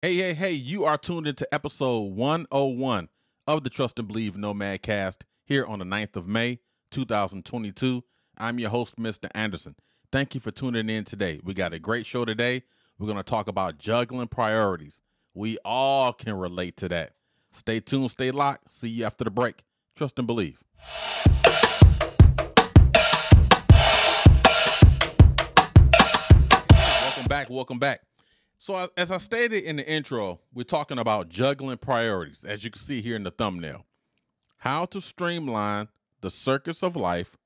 Hey, you are tuned into episode 101 of the Trust and Believe NOMADCAST here on the 9th of May, 2022. I'm your host, Mr. Anderson. Thank you for tuning in today. We got a great show today. We're going to talk about juggling priorities. We all can relate to that. Stay tuned, stay locked. See you after the break. Trust and Believe. Welcome back. So as I stated in the intro, we're talking about juggling priorities, as you can see here in the thumbnail. How to streamline the circus of life,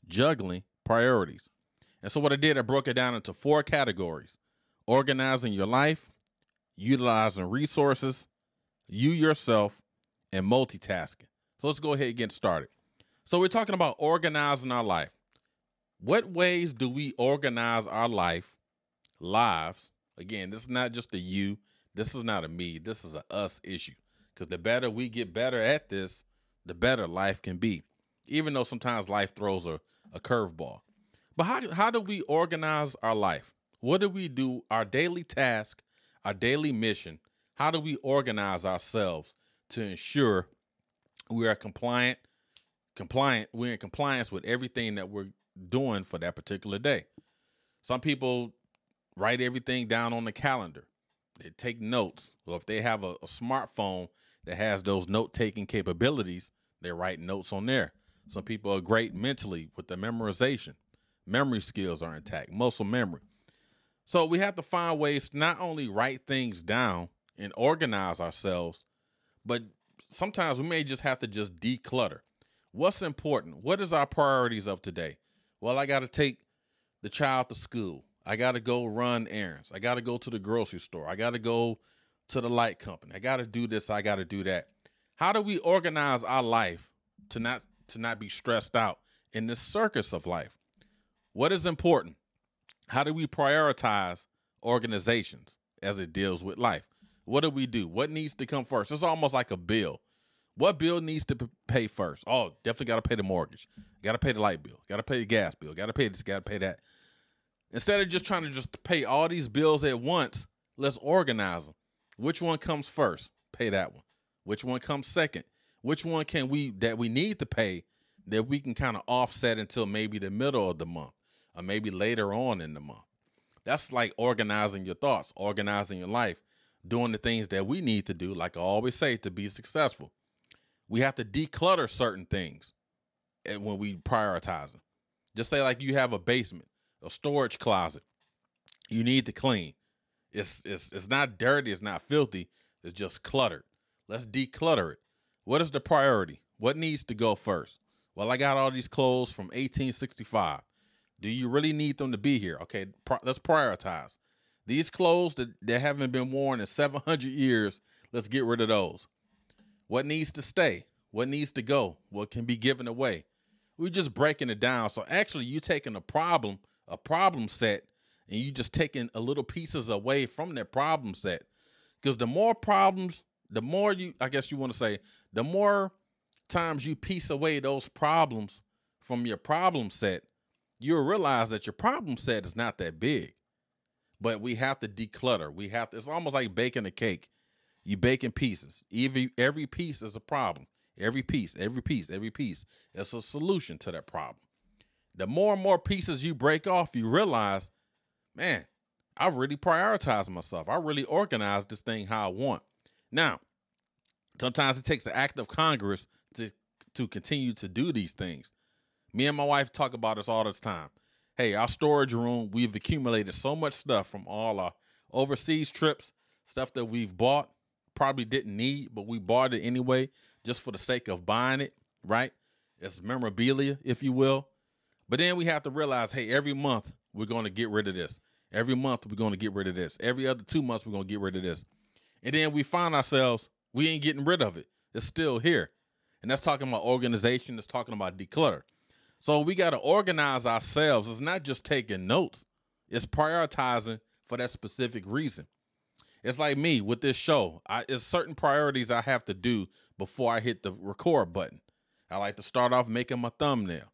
juggling priorities. And so what I did, I broke it down into 4 categories: organizing your life, utilizing resources, you yourself, and multitasking. So let's go ahead and get started. So we're talking about organizing our life. What ways do we organize our lives? Again, this is not just a you. This is not a me. This is a us issue. Because the better we get better at this, the better life can be. Even though sometimes life throws a curveball. But how do we organize our life? What do we do? Our daily task, our daily mission. How do we organize ourselves to ensure we are compliant? We're in compliance with everything that we're doing for that particular day. Some people write everything down on the calendar. They take notes. Or if they have a smartphone that has those note-taking capabilities, they write notes on there. Some people are great mentally with the memorization. Memory skills are intact, muscle memory. So we have to find ways to not only write things down and organize ourselves, but sometimes we may just have to just declutter. What's important? What is our priorities of today? Well, I got to take the child to school. I got to go run errands. I got to go to the grocery store. I got to go to the light company. I got to do this. I got to do that. How do we organize our life to not be stressed out in this circus of life? What is important? How do we prioritize organizations as it deals with life? What do we do? What needs to come first? It's almost like a bill. What bill needs to pay first? Oh, definitely got to pay the mortgage. Got to pay the light bill. Got to pay the gas bill. Got to pay this. Got to pay that. Instead of just trying to just pay all these bills at once, let's organize them. Which one comes first? Pay that one. Which one comes second? Which one can we need to pay that we can kind of offset until maybe the middle of the month or maybe later on in the month? That's like organizing your thoughts, organizing your life, doing the things that we need to do, like I always say, to be successful. We have to declutter certain things when we prioritize them. Just say like you have a basement, a storage closet you need to clean. It's not dirty, it's not filthy, it's just cluttered. Let's declutter it. What is the priority? What needs to go first? Well, I got all these clothes from 1865. Do you really need them to be here? Okay, let's prioritize. These clothes that haven't been worn in 700 years, let's get rid of those. What needs to stay? What needs to go? What can be given away? We're just breaking it down. So actually, you taking a problem set, and you just taking a little pieces away from that problem set. Because the more problems, the more the more times you piece away those problems from your problem set, you'll realize that your problem set is not that big. But we have to declutter. It's almost like baking a cake. You bake in pieces. Every piece is a problem. Every piece is a solution to that problem. The more and more pieces you break off, you realize, man, I really prioritize myself. I really organize this thing how I want. Now, sometimes it takes an act of Congress to continue to do these things. Me and my wife talk about this all the time. Hey, our storage room, we've accumulated so much stuff from all our overseas trips, stuff that we've bought, probably didn't need, but we bought it anyway, just for the sake of buying it, right? It's memorabilia, if you will. But then we have to realize, hey, every month we're going to get rid of this. Every month we're going to get rid of this. Every other 2 months we're going to get rid of this. And then we find ourselves, we ain't getting rid of it. It's still here. And that's talking about organization. That's talking about declutter. So we got to organize ourselves. It's not just taking notes. It's prioritizing for that specific reason. It's like me with this show. It's certain priorities I have to do before I hit the record button. I like to start off making my thumbnail,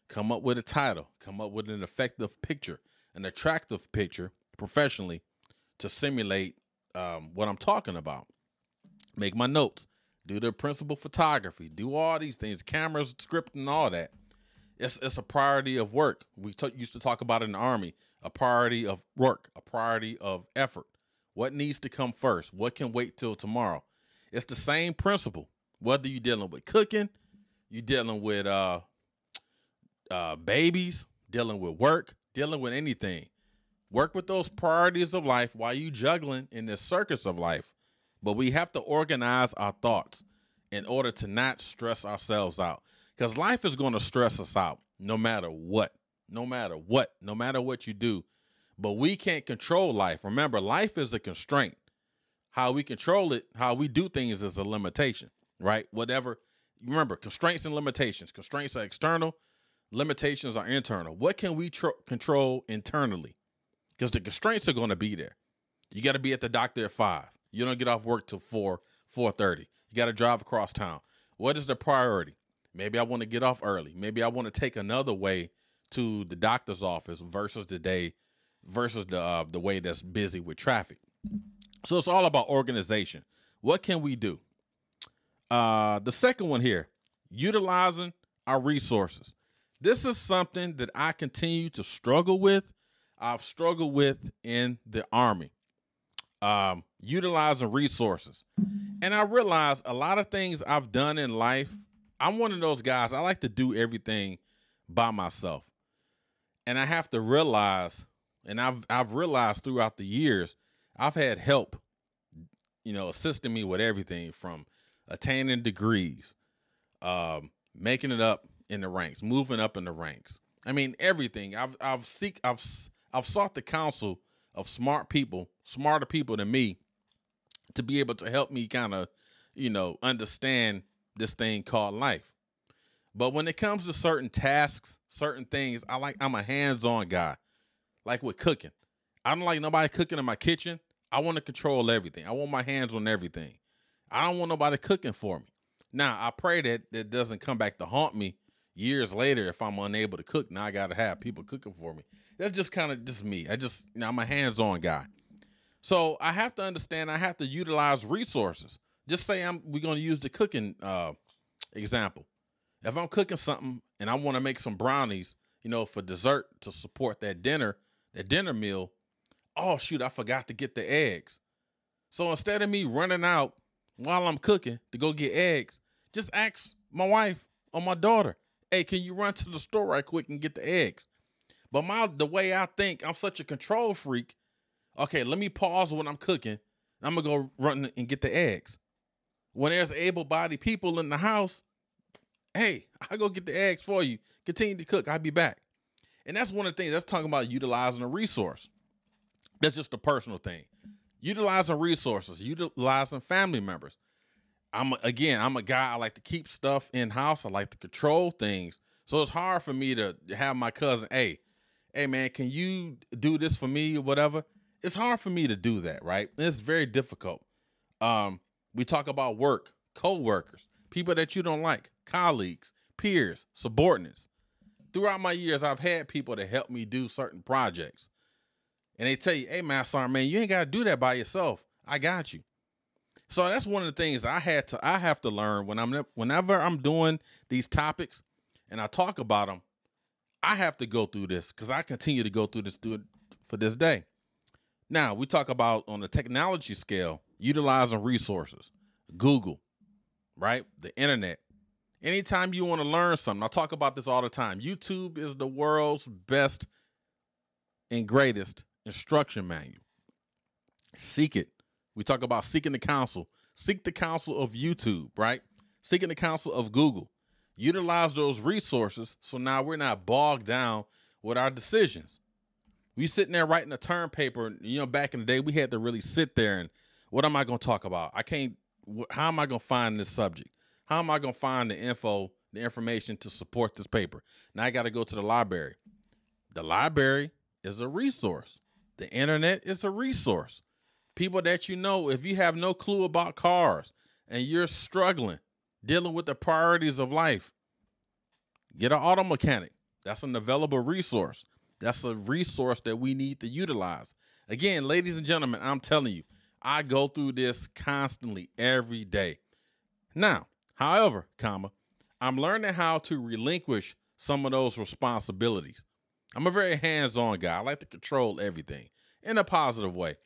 come up with a title, come up with an effective picture, an attractive picture professionally to simulate what I'm talking about. Make my notes. Do the principal photography. Do all these things, cameras, scripting, all that. It's a priority of work. We used to talk about in the Army, a priority of work, a priority of effort. What needs to come first? What can wait till tomorrow? It's the same principle. Whether you're dealing with cooking, you're dealing with babies, dealing with work, dealing with anything. Work with those priorities of life while you juggling in this circus of life. But we have to organize our thoughts in order to not stress ourselves out. Because life is going to stress us out no matter what, no matter what you do. But we can't control life. Remember, life is a constraint. How we control it, how we do things is a limitation, right? Whatever. Remember, constraints and limitations. Constraints are external. Limitations are internal. What can we control internally? Because the constraints are going to be there. You got to be at the doctor at 5. You don't get off work till 4:30. You got to drive across town. What is the priority? Maybe I want to get off early. Maybe I want to take another way to the doctor's office versus the way that's busy with traffic. So it's all about organization. What can we do? The second one here, utilizing our resources. This is something that I continue to struggle with. I've struggled with in the Army. Utilizing resources. And I realize a lot of things I've done in life, I'm one of those guys, I like to do everything by myself. And I have to realize, and I've realized throughout the years, I've had help, assisting me with everything from attaining degrees, making it up in the ranks, moving up in the ranks. I mean, everything. I've sought the counsel of smarter people than me, to be able to help me kind of, understand this thing called life. But when it comes to certain tasks, certain things, I'm a hands-on guy. Like with cooking, I don't like nobody cooking in my kitchen. I want to control everything. I want my hands on everything. I don't want nobody cooking for me. Now, I pray that it doesn't come back to haunt me years later if I'm unable to cook. Now I got to have people cooking for me. That's just kind of just me. I'm a hands-on guy. So I have to understand I have to utilize resources. Just say we're going to use the cooking example. If I'm cooking something and I want to make some brownies, for dessert to support that dinner meal, oh, shoot, I forgot to get the eggs. So instead of me running out while I'm cooking to go get eggs, just ask my wife or my daughter, hey, can you run to the store right quick and get the eggs? But the way I think, I'm such a control freak. Okay, let me pause when I'm cooking. I'm going to go run and get the eggs. When there's able-bodied people in the house, hey, I'll go get the eggs for you. Continue to cook. I'll be back. And that's one of the things. That's talking about utilizing a resource. That's just a personal thing. Utilizing resources, utilizing family members. I'm a guy, I like to keep stuff in-house. I like to control things. So it's hard for me to have my cousin, hey, man, can you do this for me or whatever? It's hard for me to do that, right? It's very difficult. We talk about work, co-workers, people that you don't like, colleagues, peers, subordinates. Throughout my years, I've had people that help me do certain projects. And they tell you, hey, man, sorry, man, you ain't got to do that by yourself. I got you. So that's one of the things I have to learn whenever I'm doing these topics and I talk about them. I have to go through this because I continue to go through this for this day. Now, we talk about on the technology scale, utilizing resources, Google, right? The internet. Anytime you want to learn something, I talk about this all the time. YouTube is the world's best and greatest instruction manual. Seek it. We talk about seeking the counsel. Seek the counsel of YouTube, right? Seeking the counsel of Google. Utilize those resources so now we're not bogged down with our decisions. We sitting there writing a term paper. Back in the day, we had to really sit there and what am I going to talk about? How am I going to find this subject? How am I going to find the information to support this paper? Now I got to go to the library. The library is a resource. The internet is a resource. People that if you have no clue about cars and you're struggling, dealing with the priorities of life, get an auto mechanic. That's an available resource. That's a resource that we need to utilize. Again, ladies and gentlemen, I'm telling you, I go through this constantly every day. Now, however, I'm learning how to relinquish some of those responsibilities. I'm a very hands-on guy. I like to control everything in a positive way.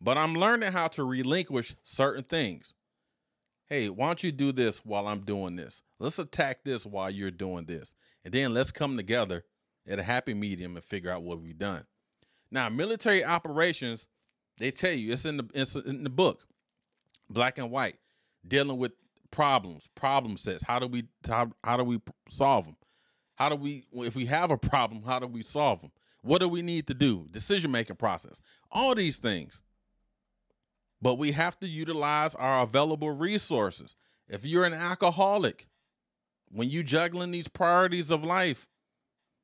But I'm learning how to relinquish certain things. Hey, why don't you do this while I'm doing this? Let's attack this while you're doing this. And then let's come together at a happy medium and figure out what we've done. Now, military operations, they tell you, it's in the book, black and white, dealing with problems, problem sets. How do we solve them? If we have a problem, how do we solve them? What do we need to do? Decision-making process, all these things. But we have to utilize our available resources. If you're an alcoholic, when you're juggling these priorities of life,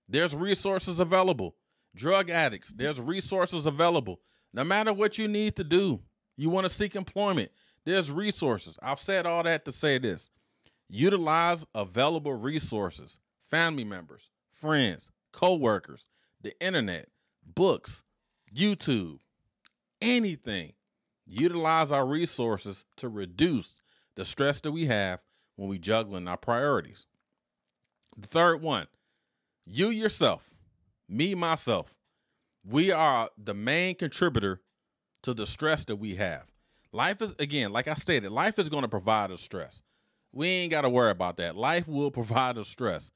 there's resources available. Drug addicts, there's resources available. No matter what you need to do, you want to seek employment, there's resources. I've said all that to say this. Utilize available resources, family members, friends, co-workers, the internet, books, YouTube, anything. Utilize our resources to reduce the stress that we have when we juggling our priorities. The third one, you yourself, me, myself, we are the main contributor to the stress that we have. Life is, again, like I stated, life is going to provide us stress. We ain't got to worry about that. Life will provide us stress.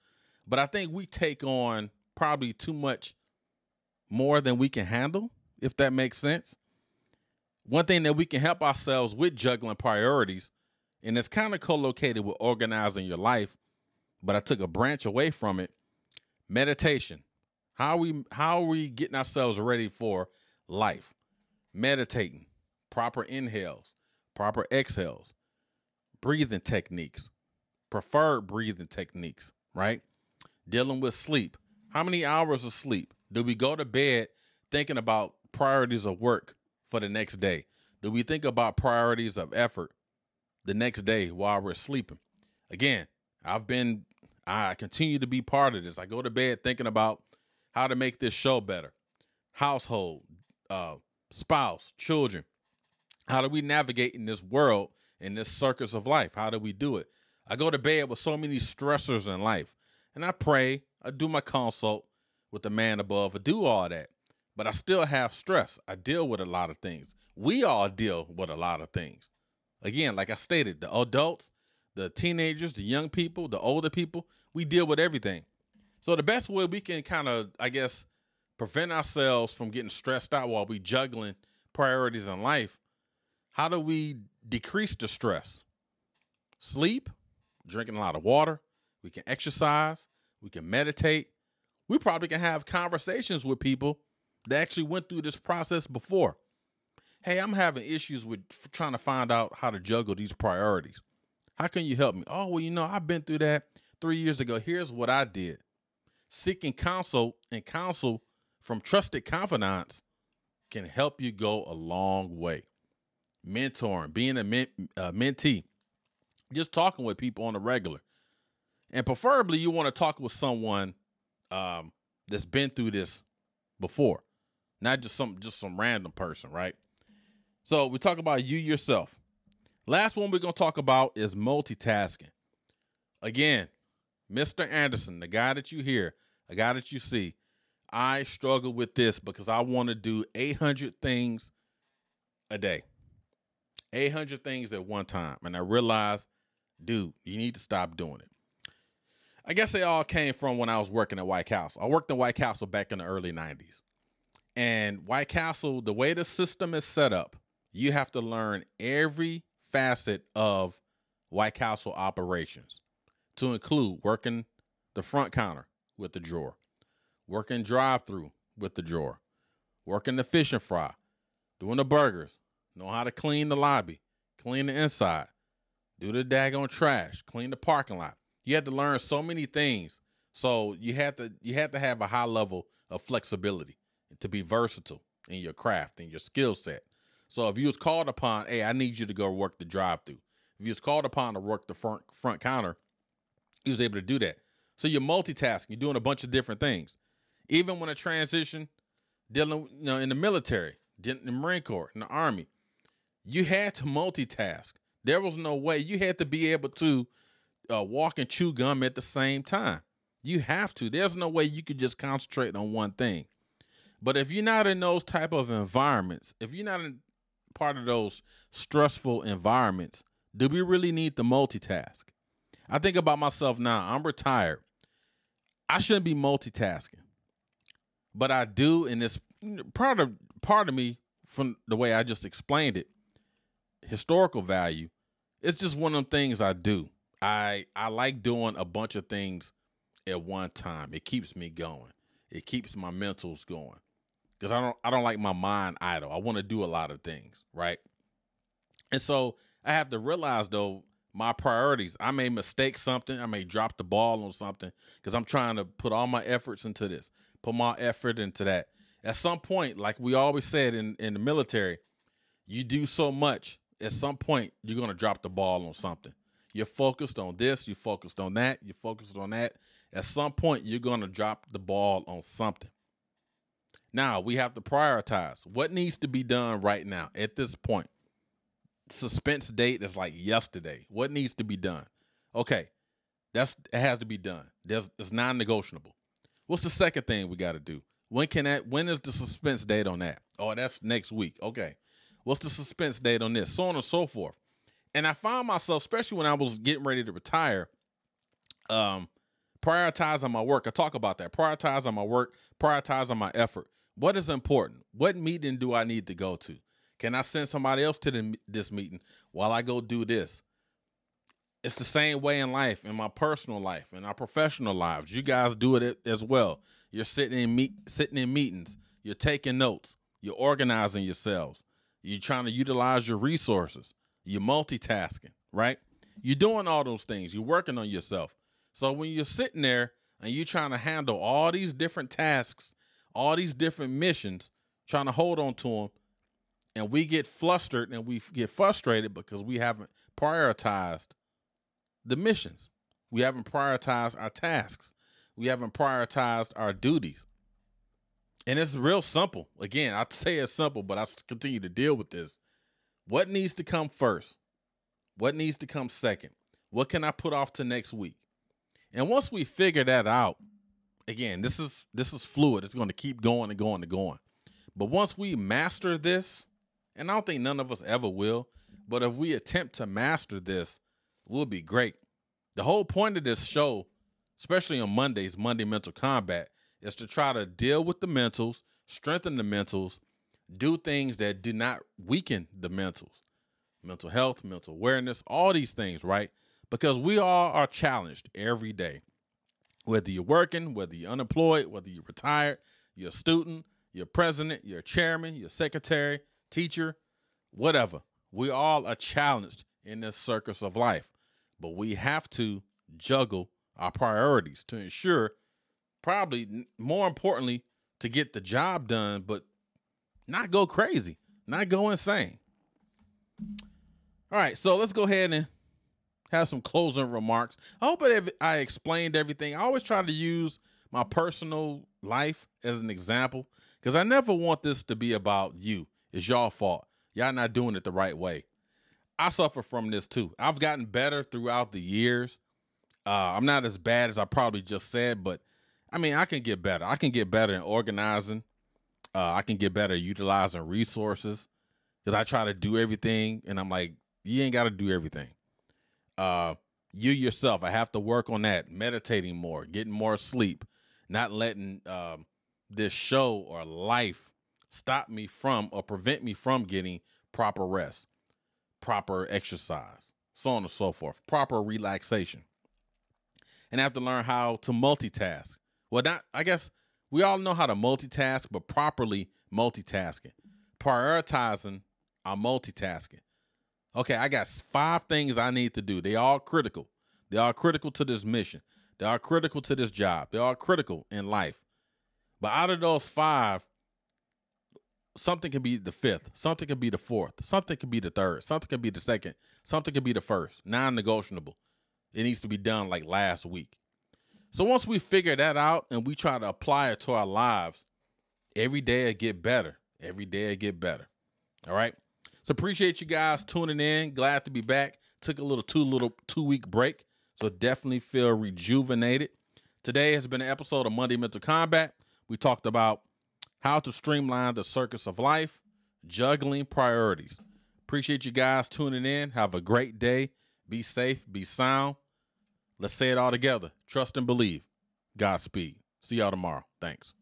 But I think we take on probably too much more than we can handle, if that makes sense. One thing that we can help ourselves with juggling priorities, and it's kind of co-located with organizing your life, but I took a branch away from it, meditation. How are we getting ourselves ready for life? Meditating, proper inhales, proper exhales, breathing techniques, preferred breathing techniques, right? Dealing with sleep. How many hours of sleep? Do we go to bed thinking about priorities of work for the next day? Do we think about priorities of effort the next day while we're sleeping? Again, I continue to be part of this. I go to bed thinking about how to make this show better. Household, spouse, children. How do we navigate in this world, in this circus of life? How do we do it? I go to bed with so many stressors in life, and I pray, I do my consult with the man above, I do all that, but I still have stress. I deal with a lot of things. We all deal with a lot of things. Again, like I stated, the adults, the teenagers, the young people, the older people, we deal with everything. So the best way we can kind of, I guess, prevent ourselves from getting stressed out while we juggling priorities in life, how do we decrease the stress? Sleep, drinking a lot of water, we can exercise, we can meditate. We probably can have conversations with people that actually went through this process before. Hey, I'm having issues with trying to find out how to juggle these priorities. How can you help me? Oh, well, I've been through that 3 years ago. Here's what I did. Seeking counsel and counsel from trusted confidants can help you go a long way. Mentoring, being a mentee, just talking with people on a regular. And preferably you want to talk with someone that's been through this before, not just some random person, right? So we talk about you yourself. Last one we're going to talk about is multitasking. Again, Mr. Anderson, the guy that you hear, the guy that you see, I struggle with this because I want to do 800 things a day. 800 things at one time. And I realized, dude, you need to stop doing it. I guess they all came from when I was working at White Castle. I worked in White Castle back in the early 90s. And White Castle, the way the system is set up, you have to learn every facet of White Castle operations, to include working the front counter with the drawer, working drive-through with the drawer, working the fish and fry, doing the burgers, know how to clean the lobby, clean the inside, do the daggone trash, clean the parking lot. You had to learn so many things. So you had to have a high level of flexibility to be versatile in your craft and your skill set. So if you was called upon, hey, I need you to go work the drive-through. If you was called upon to work the front counter, he was able to do that. So you're multitasking. You're doing a bunch of different things. Even when a transition, dealing, in the military, in the Marine Corps, in the Army, You had to multitask. There was no way. You had to be able to walk and chew gum at the same time. You have to. There's no way you could just concentrate on one thing. But if you're not in those type of environments, if you're not in part of those stressful environments, do we really need to multitask? I think about myself now. I'm retired. I shouldn't be multitasking, but I do, and it's part of me from the way I just explained it. Historical value. It's just one of them things I do. I like doing a bunch of things at one time. It keeps me going. It keeps my mentals going. Because I don't like my mind idle. I want to do a lot of things, right? And so I have to realize, though, my priorities. I may mistake something. I may drop the ball on something because I'm trying to put all my efforts into this, put my effort into that. At some point, like we always said in the military, you do so much. At some point, you're going to drop the ball on something. You're focused on this. You're focused on that. You're focused on that. At some point, you're going to drop the ball on something. Now, we have to prioritize what needs to be done right now at this point. Suspense date is like yesterday. What needs to be done? Okay, it has to be done. It's non-negotiable. What's the second thing we got to do? When is the suspense date on that? Oh, that's next week. Okay. What's the suspense date on this? So on and so forth. And I found myself, especially when I was getting ready to retire, prioritizing my work. I talk about that. Prioritizing my work, prioritizing my effort. What is important? What meeting do I need to go to? Can I send somebody else to this meeting while I go do this? It's the same way in life, in my personal life, in our professional lives. You guys do it as well. You're sitting in meetings. You're taking notes. You're organizing yourselves. You're trying to utilize your resources. You're multitasking, right? You're doing all those things. You're working on yourself. So when you're sitting there and you're trying to handle all these different tasks, all these different missions, trying to hold on to them, and we get flustered and we get frustrated because we haven't prioritized the missions. We haven't prioritized our tasks. We haven't prioritized our duties. And it's real simple. Again, I say it's simple, but I continue to deal with this. What needs to come first? What needs to come second? What can I put off to next week? And once we figure that out, again, this is fluid. It's going to keep going and going and going. But once we master this, and I don't think none of us ever will, but if we attempt to master this, we'll be great. The whole point of this show, especially on Mondays, Monday Mental Combat, is to try to deal with the mentals, strengthen the mentals, do things that do not weaken the mentals. Mental health, mental awareness, all these things, right? Because we all are challenged every day. Whether you're working, whether you're unemployed, whether you're retired, you're a student, you're president, you're a chairman, you're a secretary, teacher, whatever. We all are challenged in this circus of life. But we have to juggle our priorities to ensure, probably more importantly, to get the job done, but not go crazy, not go insane. All right, so let's go ahead and have some closing remarks. I hope I explained everything. I always try to use my personal life as an example because I never want this to be about you. It's y'all fault. Y'all not doing it the right way. I suffer from this too. I've gotten better throughout the years. I'm not as bad as I probably just said, but I mean, I can get better. I can get better in organizing. I can get better at utilizing resources because I try to do everything. And I'm like, you ain't got to do everything. You yourself, I have to work on that, meditating more, getting more sleep, not letting this show or life stop me from or prevent me from getting proper rest, proper exercise, so on and so forth, proper relaxation. And I have to learn how to multitask. Well, I guess we all know how to multitask, but properly multitasking, prioritizing our multitasking. Okay, I got 5 things I need to do. They all critical. They are critical to this mission. They are critical to this job. They are critical in life. But out of those 5, something can be the 5th. Something can be the 4th. Something can be the 3rd. Something can be the 2nd. Something can be the 1st. Non-negotiable. It needs to be done like last week. So once we figure that out and we try to apply it to our lives, every day it get better. Every day it get better. All right. So appreciate you guys tuning in. Glad to be back. Took a little 2-week break, so definitely feel rejuvenated. Today has been an episode of Monday Mental Combat. We talked about how to streamline the circus of life, juggling priorities. Appreciate you guys tuning in. Have a great day. Be safe. Be sound. Let's say it all together. Trust and believe. Godspeed. See y'all tomorrow. Thanks.